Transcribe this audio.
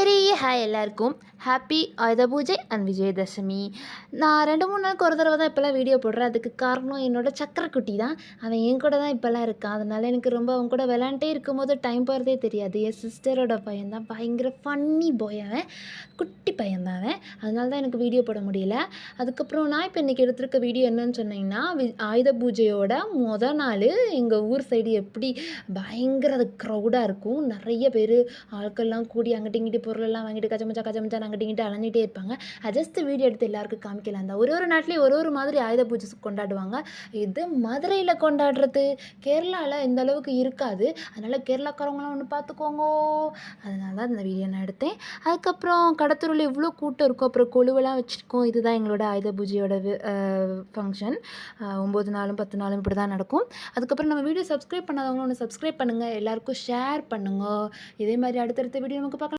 பெரிய ஹாய் எல்லாருக்கும் ஹாப்பி ஆயுத பூஜை அண்ட் விஜயதசமி. நான் 2-3 நாளுக்கு ஒரு தடவை தான் இப்போல்லாம் வீடியோ போடுறேன். அதுக்கு காரணம் என்னோடய சக்கரக்குட்டி தான். அவன் என் கூட தான் இப்போல்லாம் இருக்கான். அதனால் எனக்கு ரொம்ப அவன் கூட விளாண்டே இருக்கும்போது டைம் போகிறதே தெரியாது. என் சிஸ்டரோட பையன் தான், பயங்கர ஃபன்னி பாய். அவன் குட்டி பையன் தான் அவன். அதனால தான் எனக்கு வீடியோ போட முடியல. அதுக்கப்புறம் நான் இப்போ இன்றைக்கி எடுத்திருக்க வீடியோ என்னன்னு சொன்னீங்கன்னா, ஆயுத பூஜையோட நாள் எங்கள் ஊர் சைடு எப்படி பயங்கர அது க்ரௌடாக இருக்கும். நிறைய பேர் ஆட்கள்லாம் கூடி அங்கிட்டு இங்கிட்டு பொருளெல்லாம் வாங்கிட்டு கச்சமச்சா அங்கிட்டு இங்கிட்டு அலைஞ்சிட்டே இருப்பாங்க. ஜஸ்ட் வீடியோ எடுத்து எல்லாருக்கும் காமிக்கலாம் தான். ஒரு நாட்டிலையும் ஒரு மாதிரி ஆயுத பூஜை கொண்டாடுவாங்க. இது மதுரையில் கொண்டாடுறது, கேரளாவில் இந்த அளவுக்கு இருக்காது. அதனால் கேரளாக்காரவங்களாம் ஒன்று பார்த்துக்கோங்க. அதனால தான் இந்த வீடியோ நான் எடுத்தேன். அதுக்கப்புறம் கடத்தூரில் இவ்வளோ கூட்டம் இருக்கும். அப்புறம் கொலுவெல்லாம் வச்சுருக்கோம். இதுதான் எங்களோட ஆயுத பூஜையோட ஃபங்க்ஷன். 9 நாளும் 10 நாளும் இப்படி தான் நடக்கும். அதுக்கப்புறம் நம்ம வீடியோ சப்ஸ்கிரைப் பண்ணாதவங்க ஒன்று சப்ஸ்கிரைப் பண்ணுங்கள், எல்லாருக்கும் ஷேர் பண்ணுங்கள். இதே மாதிரி அடுத்தடுத்த வீடியோ நமக்கு பார்க்கலாம்.